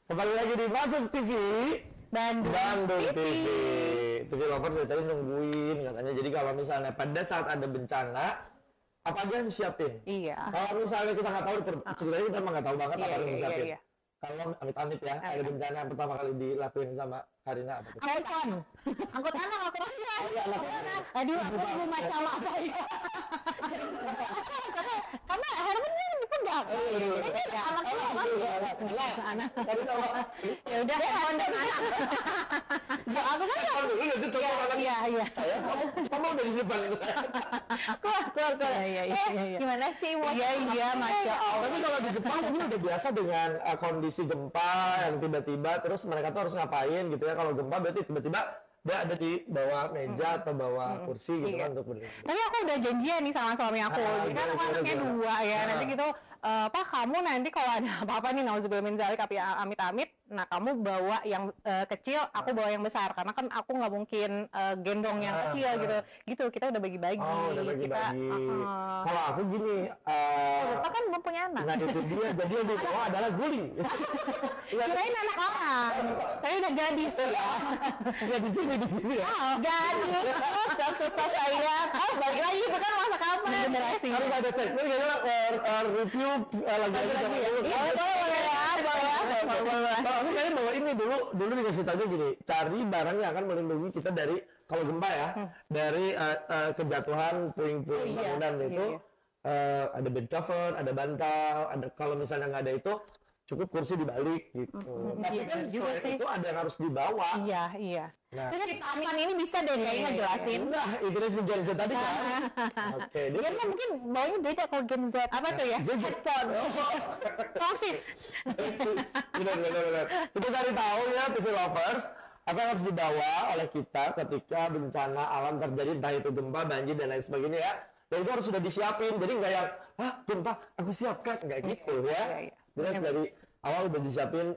Kembali lagi di Masuk TV Bandung TV. TV Lover dari tadi nungguin katanya. Jadi kalau misalnya pada saat ada bencana, apa aja yang siapin? Iya. Kalau misalnya kita nggak tahu, ceritanya kita emang nggak tahu banget apa yang siapin. Iya. Kalau amit-amit ya, ada bencana yang pertama kali dilakuin sama Karina apa tuh? Angkutan. Angkut anak aku aja. Iya, anak. Aduh, aku ibu macam apa ya? Karena Herman kan dipegang. Ini kan anak. Karina apa? Ya udah, handphone dan anak. Aku kan iya. Saya kamu udah di depan saya. Keluar. Iya. Gimana sih? Iya, Masya Allah. Tapi kalau di Jepang ini udah biasa dengan kondisi gempa yang tiba-tiba terus mereka tuh harus ngapain gitu ya. Kalau gempa berarti tiba-tiba dia ada di bawah meja atau bawah kursi gitu kan untuk berdiri. Tapi aku udah janjian nih sama suami aku. Jadi kan aku anaknya 2 ya. Nanti gitu, Pak kamu nanti kalau ada apa-apa nih, nauzubillah min dzalik, amit-amit, nah kamu bawa yang kecil, aku bawa yang besar. Karena kan aku nggak mungkin gendong yang kecil gitu. Gitu, kita udah bagi-bagi. Oh, udah bagi-bagi. Kalau aku gini, Bapak kan belum punya anak. nah itu dia, jadi yang dibawa adalah guling. Kirain anak orang, tapi udah gadis ya. Ya di sini ya. Gadis, susah saya. Balik lagi, itu kan masa kapan? Generasi. Harus ada segmen kayaknya review lagi-lagi sama dulu. Iya, boleh ya. Kalau aku kayaknya bawa ini dulu dikasih tahu gini, cari barang yang akan melindungi kita dari kalau gempa ya, dari kejatuhan puing-puing bangunan itu. Ada bed cover, ada bantal, ada kalau misalnya nggak ada itu cukup kursi dibalik gitu. Tapi kan juga selain itu ada yang harus dibawa. Iya. Nah, Tapi taman ini bisa deh kayaknya jelasin. Nah, itu si Gen Z tadi kan. Oke, dia Dia kan mungkin baunya beda kalau Gen Z. Apa tuh ya? Headphone. Tongsis. Benar. Kita cari tahu ya, TV Lovers, apa yang harus dibawa oleh kita ketika bencana alam terjadi, entah itu gempa, banjir dan lain sebagainya ya. Dan itu harus sudah disiapin. Jadi nggak yang, gempa, aku siapkan, nggak gitu ya. Jadi dari awal udah disiapin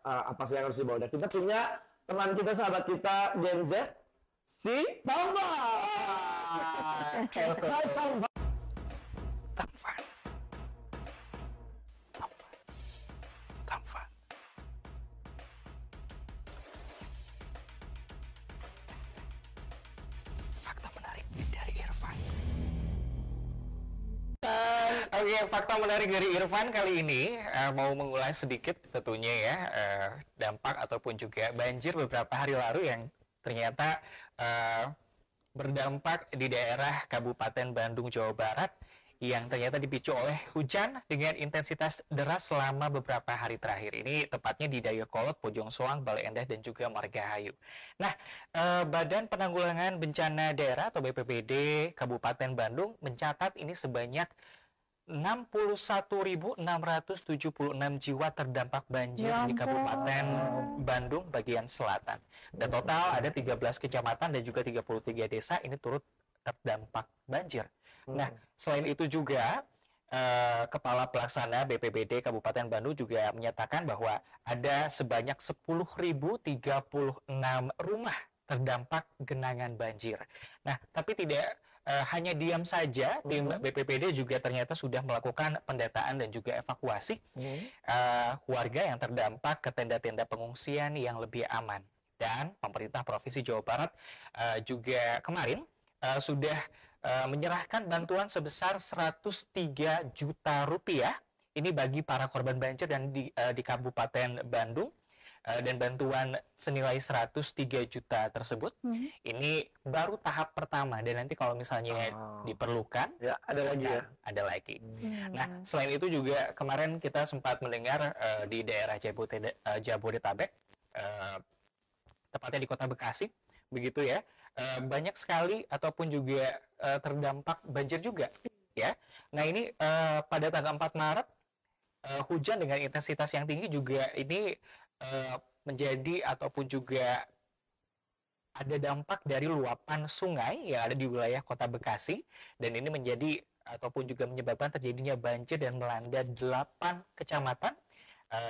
apa sih yang harus dibawa. Dan kita punya teman kita, sahabat kita Gen Z, si Tamfan. Tamfan. Fakta menarik dari Irfan. Oke, fakta menarik dari Irfan kali ini mau mengulas sedikit tentunya ya dampak ataupun juga banjir beberapa hari lalu yang ternyata berdampak di daerah Kabupaten Bandung, Jawa Barat yang ternyata dipicu oleh hujan dengan intensitas deras selama beberapa hari terakhir. Ini tepatnya di Dayakolot, Bojong Soang, Bale Endah, dan juga Margahayu. Nah, Badan Penanggulangan Bencana Daerah atau BPBD Kabupaten Bandung mencatat ini sebanyak 61.676 jiwa terdampak banjir di Kabupaten Bandung bagian selatan. Dan total ada 13 kecamatan dan juga 33 desa ini turut terdampak banjir. Nah, selain itu juga Kepala Pelaksana BPBD Kabupaten Bandung juga menyatakan bahwa ada sebanyak 10.036 rumah terdampak genangan banjir. Nah, tapi tidak hanya diam saja, tim BPBD juga ternyata sudah melakukan pendataan dan juga evakuasi warga yang terdampak ke tenda-tenda pengungsian yang lebih aman. Dan pemerintah Provinsi Jawa Barat juga kemarin sudah menyerahkan bantuan sebesar 103 juta rupiah ini bagi para korban banjir dan di Kabupaten Bandung. Dan bantuan senilai 103 juta tersebut ini baru tahap pertama, dan nanti kalau misalnya diperlukan Ya, ada lagi ya. ada lagi. Nah, selain itu juga kemarin kita sempat mendengar di daerah Jabodetabek, tepatnya di Kota Bekasi, begitu ya, banyak sekali ataupun juga terdampak banjir juga ya. Nah, ini pada tanggal 4 Maret hujan dengan intensitas yang tinggi juga ini menjadi ataupun juga ada dampak dari luapan sungai yang ada di wilayah Kota Bekasi, dan ini menjadi ataupun juga menyebabkan terjadinya banjir dan melanda 8 kecamatan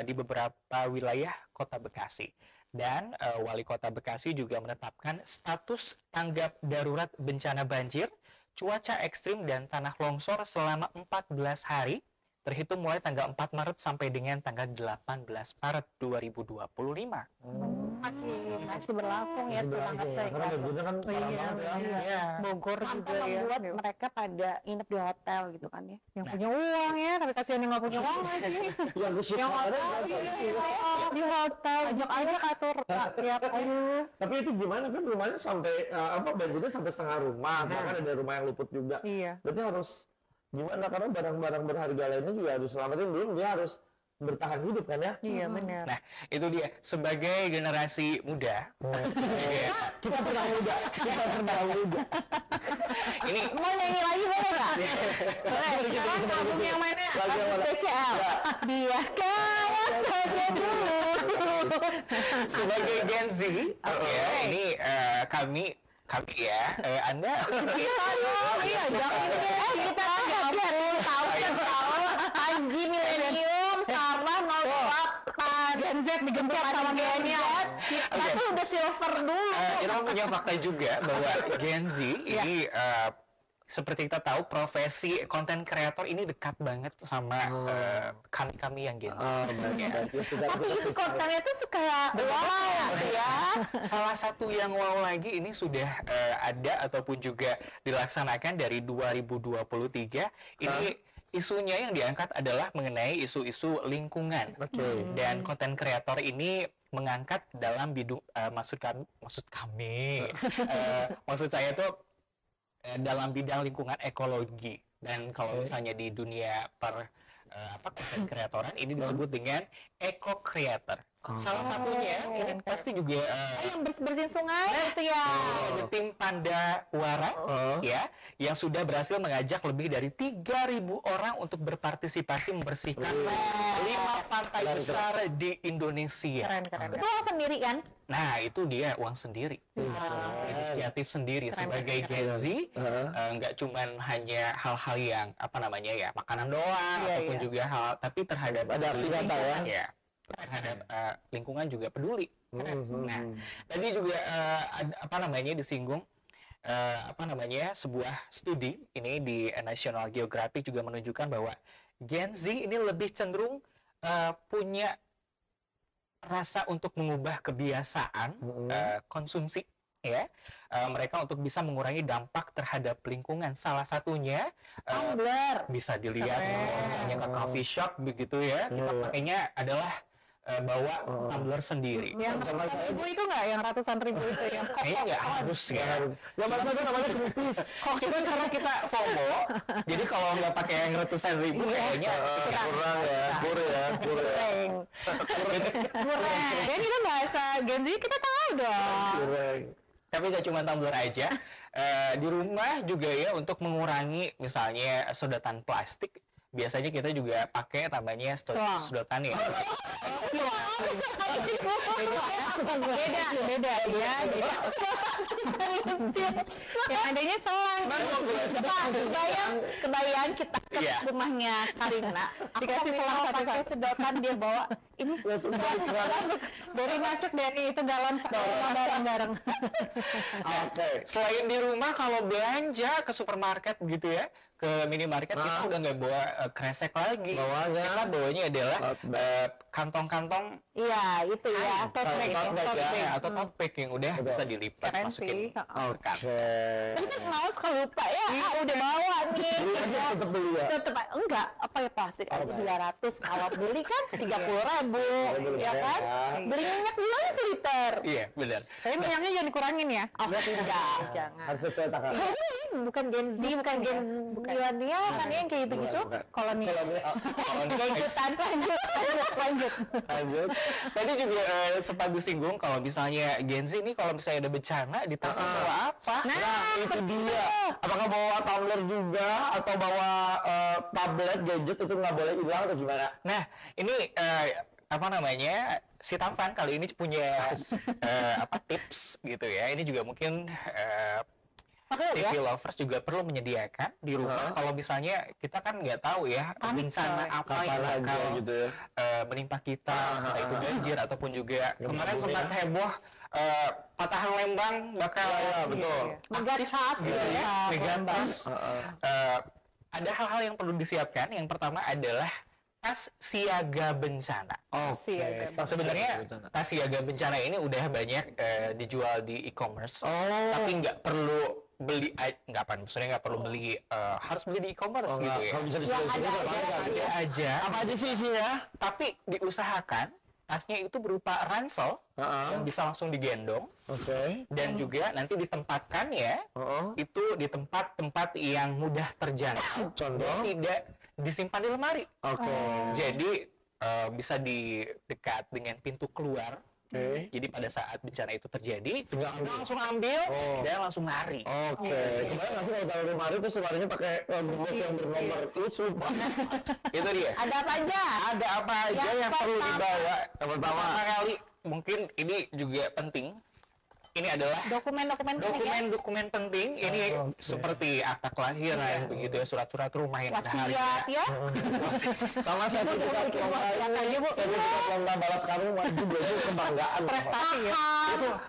di beberapa wilayah Kota Bekasi. Dan Wali Kota Bekasi juga menetapkan status tanggap darurat bencana banjir, cuaca ekstrim dan tanah longsor selama 14 hari terhitung mulai tanggal 4 Maret sampai dengan tanggal 18 Maret 2025. Masih berlangsung ya tuh tanggal Karena banjirnya kan parah banget ya. Iya. Bogor juga Sampai ya. membuat mereka pada nginep di hotel gitu kan ya. Yang punya uang ya, tapi kasihan yang nggak punya uang nggak sih. Yang kusip Yang ada hotel, di hotel, ajak aja atur tiap Tapi itu gimana kan rumahnya sampai banjirnya sampai setengah rumah, bahkan ada rumah yang luput juga. Iya. Berarti harus gimana karena barang-barang berharga lainnya juga harus selamatin, belum dia harus bertahan hidup kan ya. Iya benar. Nah, itu dia sebagai generasi muda. Kita pernah muda. Ini Mau nyanyi lagi boleh nggak? Boleh, sekarang album yang mana? Lagu yang mana? BCL. Biarkan saja dulu. sebagai Gen Z, ya, ini kami ya, Anda Iya, jangan deh. Kita kan 10 tahun Anji milenium sama 08. Gen Z digencet sama milenial. Kita tuh udah silver dulu. kita punya fakta juga bahwa Gen Z ini seperti kita tahu profesi konten kreator ini dekat banget sama kami yang Gen Z. Tapi isi kontennya tuh suka wow ya. Salah satu yang wow lagi ini sudah ada ataupun juga dilaksanakan dari 2023. Ini isunya yang diangkat adalah mengenai isu-isu lingkungan. Dan konten kreator ini mengangkat dalam bidang maksud saya tuh dalam bidang lingkungan ekologi. Dan kalau misalnya di dunia konten kreatoran ini disebut dengan eco creator. Salah satunya ini pasti juga Yang bersih-bersihin sungai gitu ya. ada tim Panda Wara ya yang sudah berhasil mengajak lebih dari 3.000 orang untuk berpartisipasi membersihkan 5 pantai besar di Indonesia. Keren. Itu orang sendiri kan? Nah, itu dia uang sendiri. Inisiatif sendiri sebagai Gen Z, nggak cuman hanya hal-hal yang makanan doang ataupun juga hal tapi terhadap Ada aksi nyata ya. Terhadap lingkungan juga peduli. Nah, tadi juga disinggung sebuah studi ini di National Geographic juga menunjukkan bahwa Gen Z ini lebih cenderung punya rasa untuk mengubah kebiasaan konsumsi ya. Mereka untuk bisa mengurangi dampak terhadap lingkungan. Salah satunya Tumbler. bisa dilihat misalnya ke coffee shop begitu ya. Kita pakainya adalah bawa tumbler sendiri. Yang ratusan ribu itu nggak? Yang ratusan ribu itu yang Kayaknya nggak harus ya. Yang mana itu namanya kritis. Cuman karena kita FOMO, jadi kalau nggak pakai yang ratusan ribu kayaknya Kurang ya, kurang. Dan itu bahasa Gen Z kita tahu dong. Kurang. tapi nggak cuma tumbler aja. Di rumah juga ya untuk mengurangi misalnya sedotan plastik. Biasanya kita juga pakai namanya sedotan ya. Beda ya. Yang adanya selang. Kebayang kita ke Iya. rumahnya Karina. Dikasih selang pakai satu-satu. sedotan dia bawa. Ini Dari masuk dari itu galon bareng-bareng. Oke. Selain di rumah kalau belanja ke supermarket gitu ya, ke minimarket kita udah nggak bawa kresek lagi. Kita bawanya adalah kantong-kantong iya itu ya. tote bag atau tote bag yang udah bisa dilipat Keren masukin sih. ke kantong. Tapi kan males kalau lupa ya. Udah bawa nih. Tetap beli ya. Tetep enggak apa ya plastik aja 200 kalau beli kan 30.000 ya kan beli minyak dulu aja seliter. Iya, benar. Tapi minyaknya jangan dikurangin ya. Oh tidak jangan. Harus sesuai takaran. Bukan Gen Z bukan Gen milenial kan yang kayak gitu-gitu. Kolonial. Lanjut. Lanjut. Tadi juga sempat disinggung kalau misalnya Gen Z ini kalau misalnya ada bencana di tasnya bawa apa? Nah, itu dia. Apakah bawa tumbler juga atau bawa tablet gadget itu nggak boleh hilang atau gimana? Nah, ini si Tampan kali ini punya tips gitu ya. Ini juga mungkin TV lovers juga perlu menyediakan di rumah kalau misalnya kita kan nggak tahu ya bencana apa yang bakal gitu ya. menimpa kita, entah itu banjir ataupun juga kemarin sempat heboh patahan Lembang bakal betul. Megatrust gitu ya, Megatrust. ada hal-hal yang perlu disiapkan. Yang pertama adalah tas siaga bencana. Siaga. Sebenarnya tas siaga bencana ini udah banyak dijual di e-commerce, Oh. tapi nggak perlu beli, nggak apa, maksudnya nggak perlu beli, harus beli di e-commerce gitu ya. Kalau bisa disesuaikan Ada aja. Apa aja sih isinya? Tapi diusahakan tasnya itu berupa ransel yang bisa langsung digendong Oke. dan juga nanti ditempatkan ya itu di tempat-tempat yang mudah terjangkau. Contoh? Tidak disimpan di lemari. Oke. Jadi bisa di dekat dengan pintu keluar. Oke. Jadi pada saat bencana itu terjadi, Tinggal kita ambil. langsung ambil dan langsung lari. Oke. Kemudian nanti kalau taruh lemari itu lemarinya pakai gembok yang bernomor lucu. Itu dia. Ada apa aja? Ada apa aja Yang yang perlu pertama. dibawa? Pertama kali mungkin ini juga penting. Ini adalah Dokumen-dokumen penting ya. dokumen-dokumen penting. Ini seperti akta kelahiran, begitu ya, surat-surat rumah yang berharga. Wasiat ya. Sama sertifikat lomba, sertifikat lomba balap karung maju itu kebanggaan. Prestasi ya.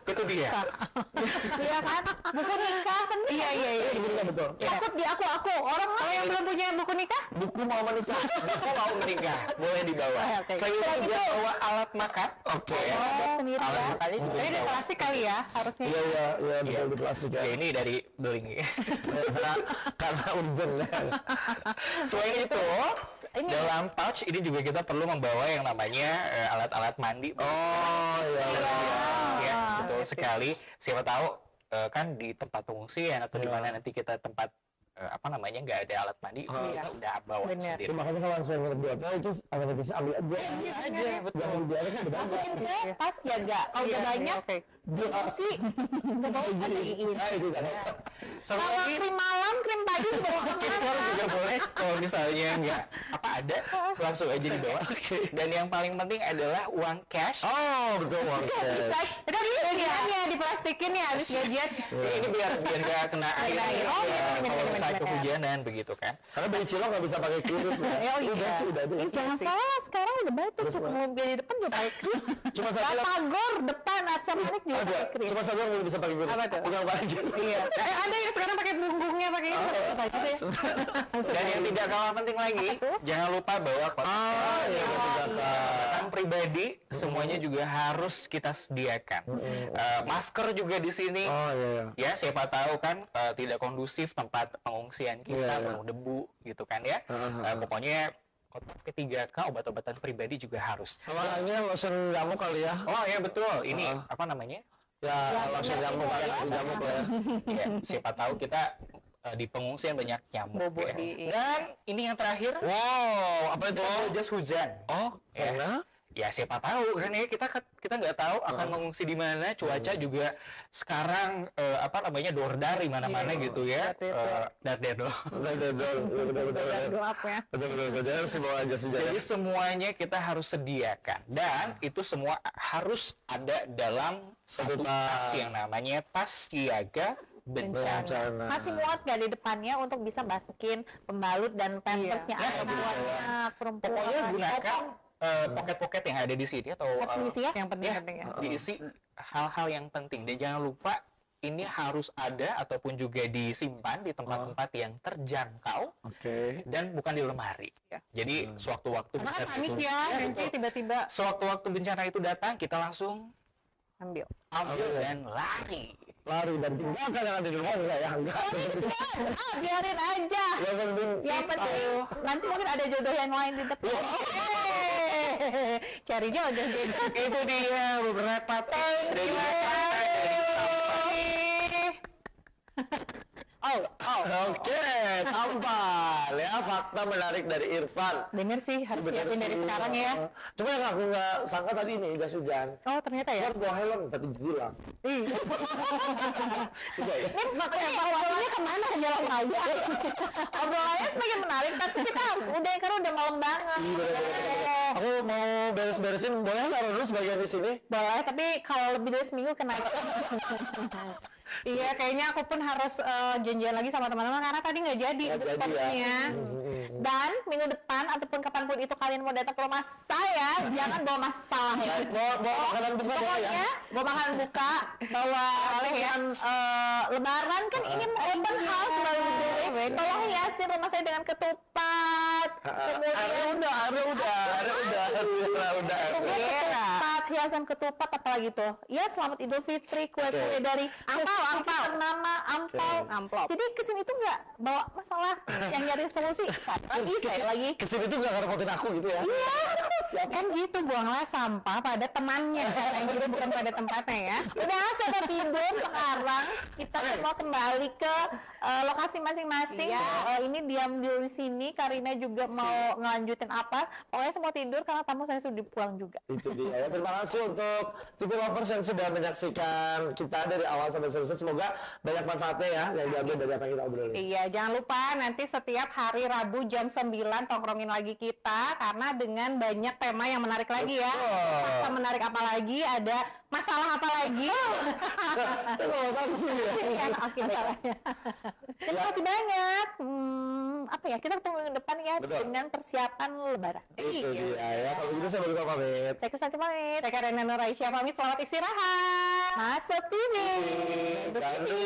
Itu dia. Iya kan? Buku nikah penting. Iya. Iya betul. Takut di aku orang Kalau yang belum punya buku nikah? Buku mau menikah. Kalau mau menikah, boleh dibawa. Oke. Selain itu dia bawa alat makan. Oke. buat sendiri Alat ya. makannya juga Ini udah dibawa. plastik kali ya harusnya. Iya betul di plastik ya. Ya, ini dari beling. Karena urgent ya. Selain itu, dalam pouch ini juga kita perlu membawa yang namanya alat-alat mandi. Oh iya. Ya, betul sekali. Siapa tahu kan di tempat pengungsian atau di mana nanti kita tempat apa namanya nggak ada alat mandi, kita udah bawa Bener. sendiri. Makanya kalau langsung ngerti itu akan bisa ambil aja. Aja, betul. Jangan dibiarkan kan beda. Masukin ke tas jaga. Kalau udah banyak, Oke. dia sih bawa bagiin. Ah itu kan. Sama Kalau lagi krim malam, krim pagi bawa skincare juga boleh kalau misalnya nggak apa ada langsung aja dibawa. Dan yang paling penting adalah uang cash. Oh betul oke. Itu dia diplastikin ya habis gajian. Ini biar nggak kena air. Oh, iya, bener, Kalau bener, misalnya bener. kehujanan begitu kan. Karena bayi cilok nggak bisa pakai kris ya. Oh, iya. Udah sih udah ada. Jangan salah, sekarang udah banyak tuh Terus, mobil di depan juga pakai kris. Cuma satu lah. Pagor depan Arca Manik juga Ada. pakai kris. Cuma satu yang bisa pakai kris. Apa tuh? Pegang baju. Iya. Ada yang sekarang pakai punggungnya pakai itu. Susah juga ya. Dan yang tidak kalah penting lagi, jangan lupa bawa kotak. Iya betul Kan pribadi semuanya juga harus kita sediakan. Masker juga di sini. Oh iya. Ya, siapa tahu kan tidak kondusif tempat pengungsian kita, Iya, iya. penuh debu gitu kan ya. Pokoknya kotak P3K obat-obatan pribadi juga harus. Sama halnya lotion nyamuk kali ya. Oh ya betul, ini apa namanya? Ya lotion nyamuk ya, anti nyamuk lah ya. Ya, siapa tahu kita di pengungsian banyak nyamuk. Bobo ya. di- Dan ini yang terakhir. Wow, apa itu? Jas hujan. Oh, Ya. karena Ya siapa tahu kan ya kita nggak tahu akan mengungsi di mana, cuaca juga sekarang apa namanya dordar di mana-mana gitu ya. Dardar. betul. Gelap ya. Betul. Jangan sih bawa aja sejarah. Jadi semuanya kita harus sediakan dan itu semua harus ada dalam satu tas yang namanya tas siaga bencana. Masih muat gak di depannya untuk bisa masukin pembalut dan pampersnya Iya. anak perempuan. Pokoknya gunakan poket-poket yang ada di sini atau Harus diisi ya. Yang penting-penting ya. diisi hal-hal yang penting dan jangan lupa ini harus ada ataupun juga disimpan di tempat-tempat yang terjangkau Oke. dan bukan di lemari. Jadi sewaktu-waktu Karena kan bencana panik itu- ya, nanti tiba-tiba sewaktu-waktu bencana itu datang kita langsung ambil. ambil dan lari. Lari dan tinggalkan yang ada di rumah enggak ya? Enggak. Biarin aja. Yang penting Yang penting nanti mungkin ada jodoh yang lain di depan. Cari jodoh jadi. Itu dia beberapa tips dan juga fakta dari Oke, tampal ya fakta menarik dari Irfan. Bener sih, harus siapin dari sih. sekarang ya. Cuma yang aku nggak sangka tadi nih jas hujan. Oh ternyata ya. Kan bawa helm tapi hilang. Iya. Ini makanya evaluasinya kemana ke jalan raya? Obrolannya semakin menarik, tapi kita harus udah karena udah malam banget. Aku mau beres-beresin, boleh taruh dulu sebagian di sini? Boleh, tapi kalau lebih dari seminggu kenapa? Iya, kayaknya aku pun harus janjian lagi sama teman-teman karena tadi nggak jadi Nggak jadi, topiknya. Dan minggu depan ataupun kapanpun itu kalian mau datang ke rumah saya, jangan bawa masalah ya. Bawa makanan buka ya. Pokoknya bawa makanan buka, bawa dengan lebaran kan ini mau open house baru tulis. Tolong hiasin rumah saya dengan ketupat. Kemudian Udah. ketupat, hiasan ketupat apalagi tuh. Ya selamat Idul Fitri, kue-kue dari ampau ternama, amplop. Jadi kesini tuh nggak bawa masalah yang nyari solusi. Saya lagi. Kesini tuh nggak ngerepotin aku gitu ya. Iya. Kan gitu, buanglah sampah pada temannya. Yang gitu bukan pada tempatnya ya. Udah saya tidur sekarang. Kita semua kembali ke lokasi masing-masing. Ini diam dulu di sini. Karina juga mau ngelanjutin apa. Pokoknya semua tidur karena tamu saya sudah pulang juga. Itu dia ya. Terima kasih untuk TV Lovers yang sudah menyaksikan kita dari awal sampai selesai. Semoga banyak manfaatnya ya yang diambil dari apa yang kita obrolin. Iya, jangan lupa nanti setiap hari Rabu jam 9 tongkrongin lagi kita karena dengan banyak tema yang menarik lagi ya. Fakta menarik apa lagi, ada masalah apa lagi. Oke, masalahnya. Terima kasih banyak. Apa ya? Kita ketemu minggu depan ya dengan persiapan Lebaran. Itu dia ya. Kalau gitu saya balik pamit. Saya Krisnati pamit. Saya Karina Nuraisyah pamit, selamat istirahat. Masuk TV. Ganti.